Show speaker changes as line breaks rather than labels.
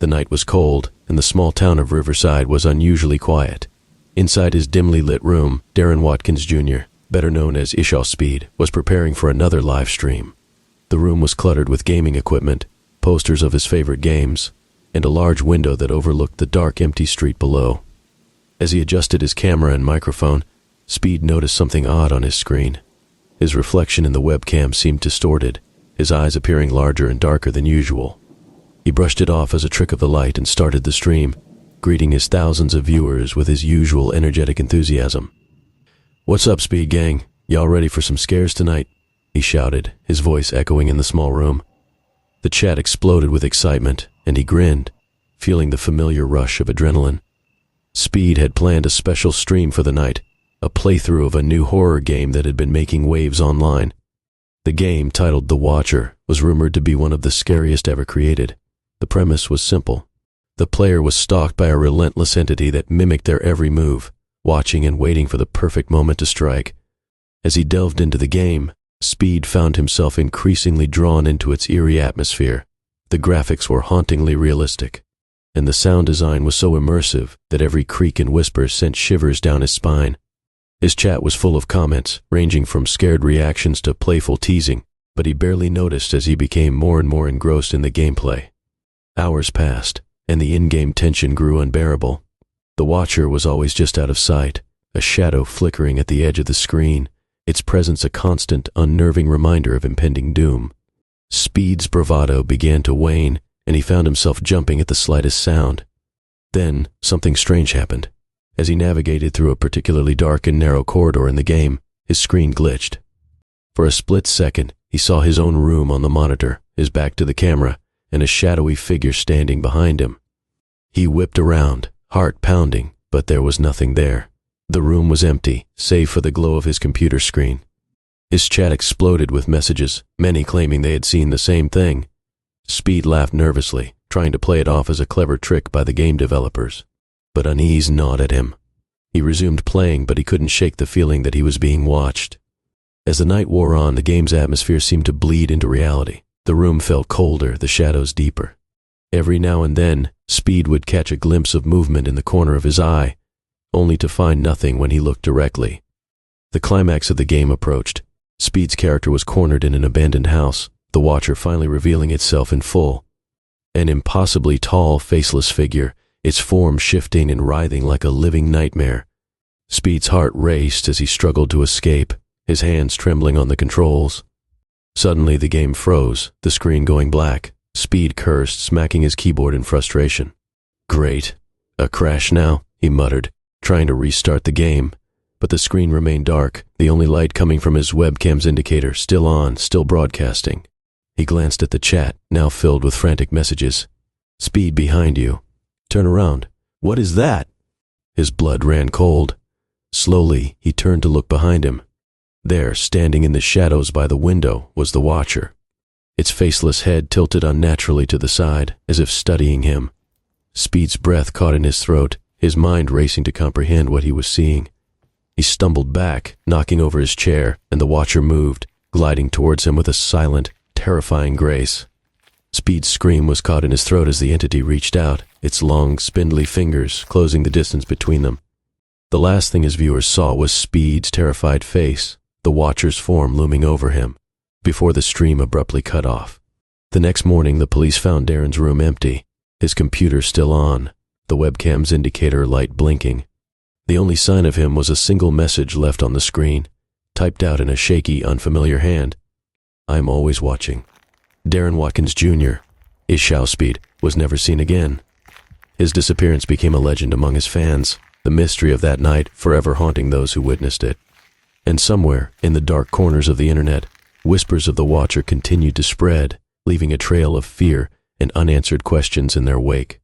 The night was cold, and the small town of Riverside was unusually quiet. Inside his dimly lit room, Darren Watkins Jr., better known as iShowSpeed, was preparing for another live stream. The room was cluttered with gaming equipment, posters of his favorite games, and a large window that overlooked the dark, empty street below. As he adjusted his camera and microphone, Speed noticed something odd on his screen. His reflection in the webcam seemed distorted, his eyes appearing larger and darker than usual. He brushed it off as a trick of the light and started the stream, greeting his thousands of viewers with his usual energetic enthusiasm. "What's up, Speed Gang? Y'all ready for some scares tonight?" he shouted, his voice echoing in the small room. The chat exploded with excitement, and he grinned, feeling the familiar rush of adrenaline. Speed had planned a special stream for the night, a playthrough of a new horror game that had been making waves online. The game, titled The Watcher, was rumored to be one of the scariest ever created. The premise was simple. The player was stalked by a relentless entity that mimicked their every move, watching and waiting for the perfect moment to strike. As he delved into the game, Speed found himself increasingly drawn into its eerie atmosphere. The graphics were hauntingly realistic, and the sound design was so immersive that every creak and whisper sent shivers down his spine. His chat was full of comments, ranging from scared reactions to playful teasing, but he barely noticed as he became more and more engrossed in the gameplay. Hours passed, and the in-game tension grew unbearable. The Watcher was always just out of sight, a shadow flickering at the edge of the screen, its presence a constant, unnerving reminder of impending doom. Speed's bravado began to wane, and he found himself jumping at the slightest sound. Then, something strange happened. As he navigated through a particularly dark and narrow corridor in the game, his screen glitched. For a split second, he saw his own room on the monitor, his back to the camera, and a shadowy figure standing behind him. He whipped around, heart pounding, but there was nothing there. The room was empty, save for the glow of his computer screen. His chat exploded with messages, many claiming they had seen the same thing. Speed laughed nervously, trying to play it off as a clever trick by the game developers. But unease gnawed at him. He resumed playing, but he couldn't shake the feeling that he was being watched. As the night wore on, the game's atmosphere seemed to bleed into reality. The room felt colder, the shadows deeper. Every now and then, Speed would catch a glimpse of movement in the corner of his eye, only to find nothing when he looked directly. The climax of the game approached. Speed's character was cornered in an abandoned house, the Watcher finally revealing itself in full. An impossibly tall, faceless figure, its form shifting and writhing like a living nightmare. Speed's heart raced as he struggled to escape, his hands trembling on the controls. Suddenly the game froze, the screen going black. Speed cursed, smacking his keyboard in frustration. "Great. A crash now," he muttered, trying to restart the game. But the screen remained dark, the only light coming from his webcam's indicator, still on, still broadcasting. He glanced at the chat, now filled with frantic messages. "Speed behind you. Turn around. What is that?" His blood ran cold. Slowly, he turned to look behind him. There, standing in the shadows by the window, was the Watcher. Its faceless head tilted unnaturally to the side, as if studying him. Speed's breath caught in his throat, his mind racing to comprehend what he was seeing. He stumbled back, knocking over his chair, and the Watcher moved, gliding towards him with a silent, terrifying grace. Speed's scream was caught in his throat as the entity reached out, its long, spindly fingers closing the distance between them. The last thing his viewers saw was Speed's terrified face, the Watcher's form looming over him, before the stream abruptly cut off. The next morning, the police found Darren's room empty, his computer still on, the webcam's indicator light blinking. The only sign of him was a single message left on the screen, typed out in a shaky, unfamiliar hand. "I'm always watching." Darren Watkins Jr., iShowSpeed, was never seen again. His disappearance became a legend among his fans, the mystery of that night forever haunting those who witnessed it. And somewhere, in the dark corners of the internet, whispers of the Watcher continued to spread, leaving a trail of fear and unanswered questions in their wake.